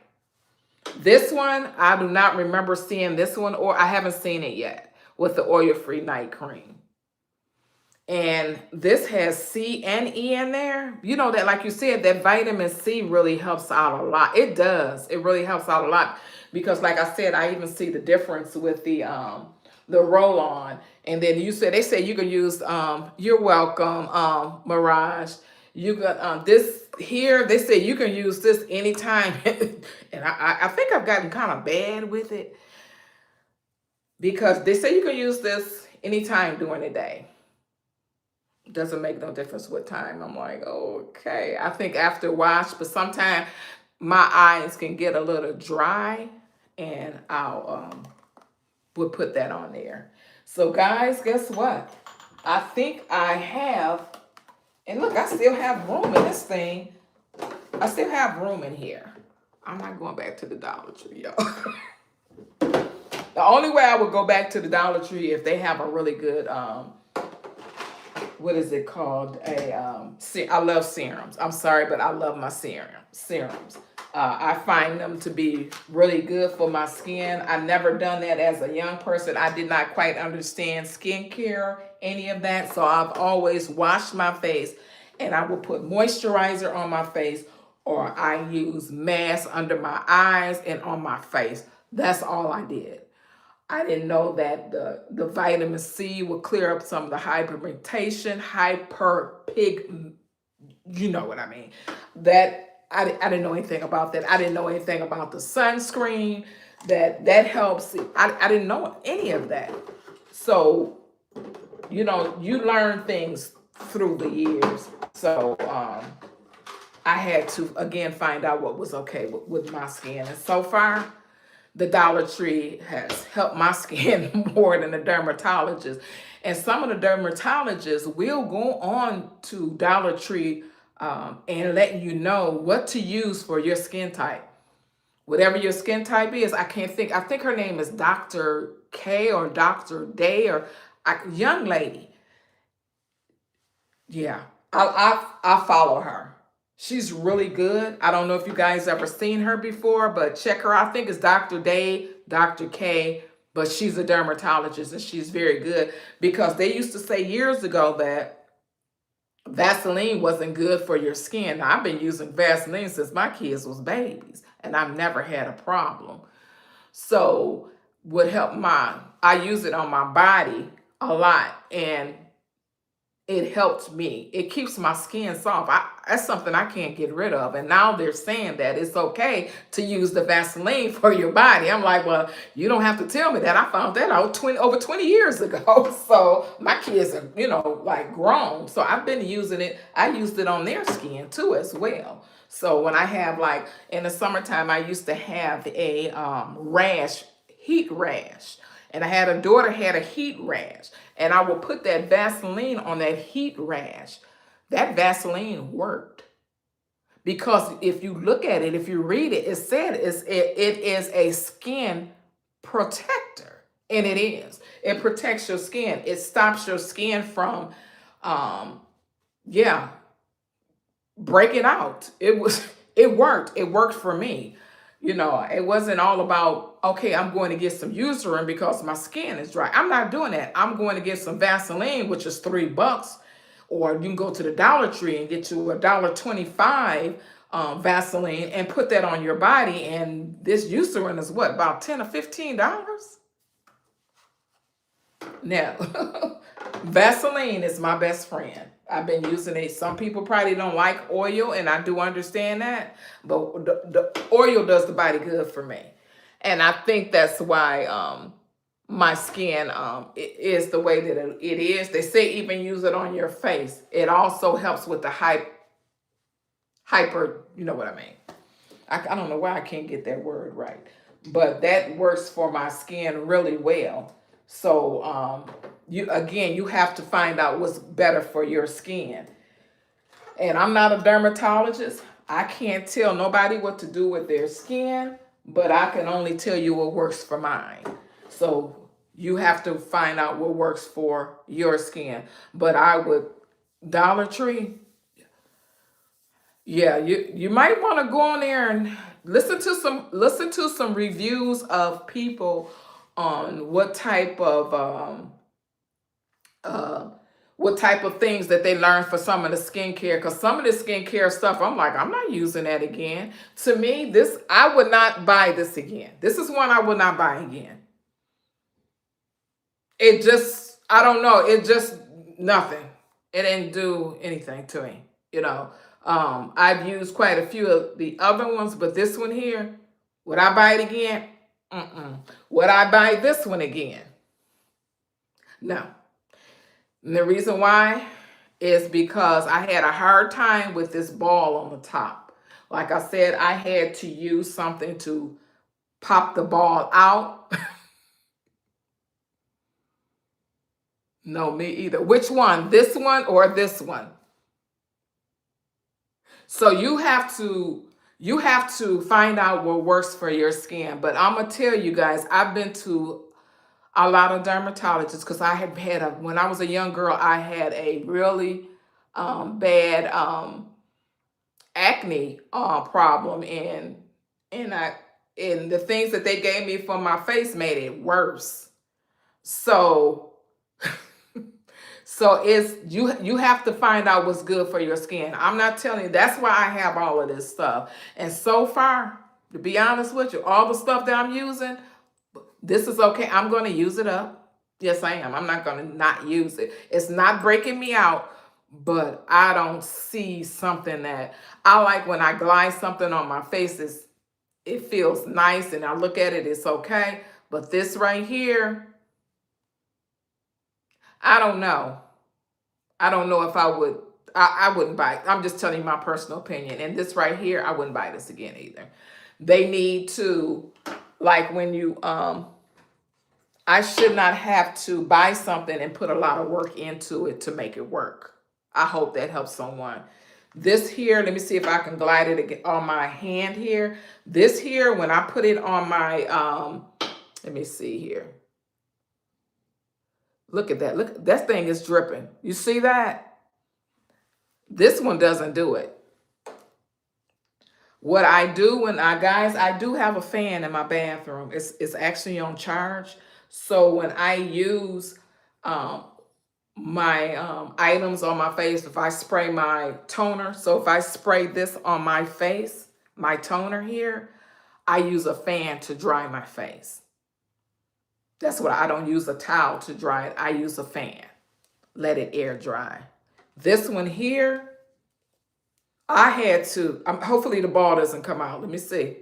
This one, I do not remember seeing this one, or I haven't seen it yet with the oil free night cream. And this has C and E in there. You know that, like you said, that vitamin C really helps out a lot. It does. It really helps out a lot, because like I said, I even see the difference with the roll-on. And then they say you can use, you're welcome, Mirage. You got this here. They say you can use this anytime. And I think I've gotten kind of bad with it, because they say you can use this anytime during the day. Doesn't make no difference what time. I'm like, okay. I think after wash, but sometimes my eyes can get a little dry, and I'll would put that on there. So guys, guess what? I think I have, and look, I still have room in this thing. I still have room in here. I'm not going back to the Dollar Tree, y'all. The only way I would go back to the Dollar Tree if they have a really good what is it called? I love serums. I'm sorry, but I love my serums. I find them to be really good for my skin. I never done that as a young person. I did not quite understand skincare, any of that. So I've always washed my face, and I will put moisturizer on my face, or I use mask under my eyes and on my face. That's all I did. I didn't know that the vitamin C would clear up some of the hyperpigmentation, you know what I mean. I didn't know anything about that. I didn't know anything about the sunscreen that helps. I didn't know any of that. So, you learn things through the years. So, I had to again find out what was okay with my skin. And so far, the Dollar Tree has helped my skin more than the dermatologist. And some of the dermatologists will go on to Dollar Tree and let you know what to use for your skin type. Whatever your skin type is, I think her name is Dr. K or Dr. Day or young lady. Yeah, I follow her. She's really good. I don't know if you guys ever seen her before, but check her out. I think it's Dr. Day, Dr. K, but she's a dermatologist and she's very good because they used to say years ago that Vaseline wasn't good for your skin. Now, I've been using Vaseline since my kids was babies and I've never had a problem. So would help I use it on my body a lot, and it helped me. It keeps my skin soft. That's something I can't get rid of. And now they're saying that it's okay to use the Vaseline for your body. I'm like, well, you don't have to tell me that. I found that out over 20 years ago. So my kids are, like grown. So I've been using it. I used it on their skin too as well. So when I have like in the summertime, I used to have a heat rash. And I had a daughter had a heat rash, and I would put that Vaseline on that heat rash. That Vaseline worked because if you look at it, if you read it, it said it is a skin protector, and it is. It protects your skin. It stops your skin from, um, yeah, breaking out. It worked. It worked for me. It wasn't all about, okay, I'm going to get some Eucerin because my skin is dry. I'm not doing that. I'm going to get some Vaseline, which is $3, or you can go to the Dollar Tree and get you $1.25 Vaseline and put that on your body. And this Eucerin is what, about $10 or $15? Now, Vaseline is my best friend. I've been using it. Some people probably don't like oil, and I do understand that, but the oil does the body good for me. And I think that's why my skin is the way that it is. They say even use it on your face. It also helps with the hyper, you know what I mean. I don't know why I can't get that word right, but that works for my skin really well. So you have to find out what's better for your skin. And I'm not a dermatologist. I can't tell nobody what to do with their skin, but I can only tell you what works for mine. So you have to find out what works for your skin. But I would Dollar Tree, yeah, you might want to go on there and listen to some reviews of people on uh what type of things that they learn for some of the skincare, because some of the skincare stuff I'm like, I'm not using that again. To me, this I would not buy this again. This is one I would not buy again. It just, I don't know, it just nothing. It didn't do anything to me, you know. I've used quite a few of the other ones, but this one here, would I buy it again? Mm-mm. Would I buy this one again? No. And the reason why is because I had a hard time with this ball on the top. Like I said, I had to use something to pop the ball out. No, me either. Which one? This one or this one? So you have to find out what works for your skin. But I'm gonna tell you guys, I've been to a lot of dermatologists, because I had had when I was a young girl, I had a really bad acne problem, and I and the things that they gave me for my face made it worse. So so it's you have to find out what's good for your skin. I'm not telling you. That's why I have all of this stuff. And so far, to be honest with you, all the stuff that I'm using, this is okay. I'm going to use it up. Yes, I am. I'm not going to not use it. It's not breaking me out, but I don't see something that I like when I glide something on my face. It feels nice, and I look at it, it's okay. But this right here, I don't know. I don't know if I would. I wouldn't buy it. I'm just telling you my personal opinion. And this right here, I wouldn't buy this again either. They need to, like when you I should not have to buy something and put a lot of work into it to make it work. I hope that helps someone. This here, let me see if I can glide it again on my hand here. This here, when I put it on my, let me see here. Look at that. Look, that thing is dripping. You see that? This one doesn't do it. What I do when guys, I do have a fan in my bathroom. It's actually on charge. So when I use my items on my face, if I spray my toner, so if I spray this on my face, my toner here, I use a fan to dry my face. That's what I don't use a towel to dry it. I use a fan. Let it air dry. This one here, I had to, hopefully the ball doesn't come out. Let me see.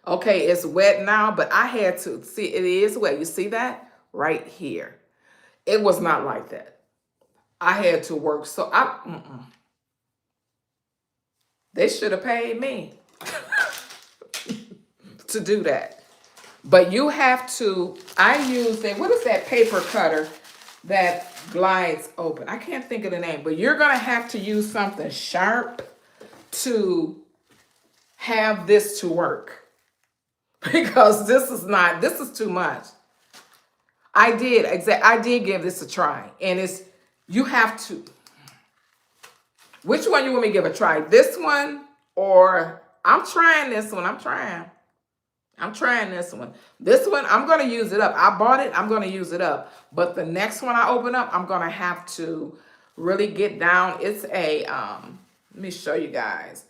Okay, it's wet now, but I had to, see, it is wet. You see that? Right here. It was not like that. I had to work. So they should have paid me to do that. But you have to, I use what is that paper cutter that glides open? I can't think of the name, but you're going to have to use something sharp to have this to work. Because this is too much. I did give this a try. And you have to, which one you want me to give a try? This one, or I'm trying this one. I'm trying this one. This one, I'm going to use it up. I bought it. I'm going to use it up. But the next one I open up, I'm going to have to really get down. It's a, let me show you guys.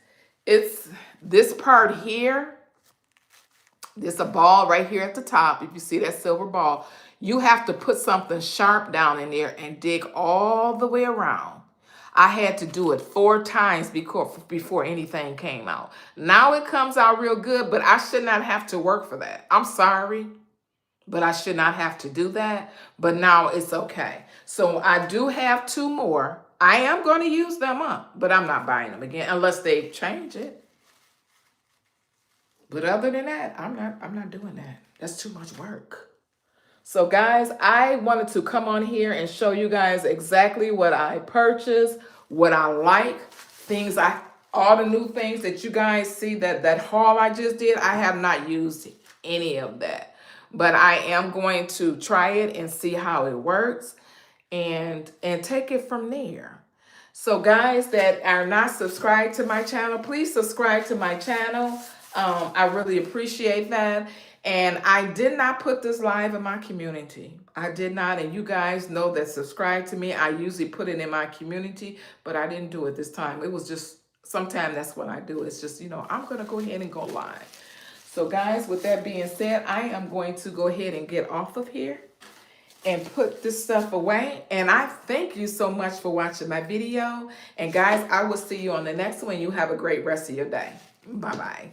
It's this part here. There's a ball right here at the top. If you see that silver ball, you have to put something sharp down in there and dig all the way around. I had to do it 4 times before anything came out. Now it comes out real good, but I should not have to work for that. I'm sorry, but I should not have to do that. But now it's okay. So I do have 2 more. I am going to use them up, but I'm not buying them again unless they change it. But other than that, I'm not doing that. That's too much work. So guys, I wanted to come on here and show you guys exactly what I purchased, what I like, all the new things that you guys see, that haul I just did. I have not used any of that, but I am going to try it and see how it works and take it from there. So guys that are not subscribed to my channel, please subscribe to my channel. I really appreciate that. And I did not put this live in my community. I did not. And you guys know that subscribe to me. I usually put it in my community, but I didn't do it this time. It was just, sometimes that's what I do. It's just, I'm going to go ahead and go live. So guys, with that being said, I am going to go ahead and get off of here and put this stuff away. And I thank you so much for watching my video. And guys, I will see you on the next one. You have a great rest of your day. Bye-bye.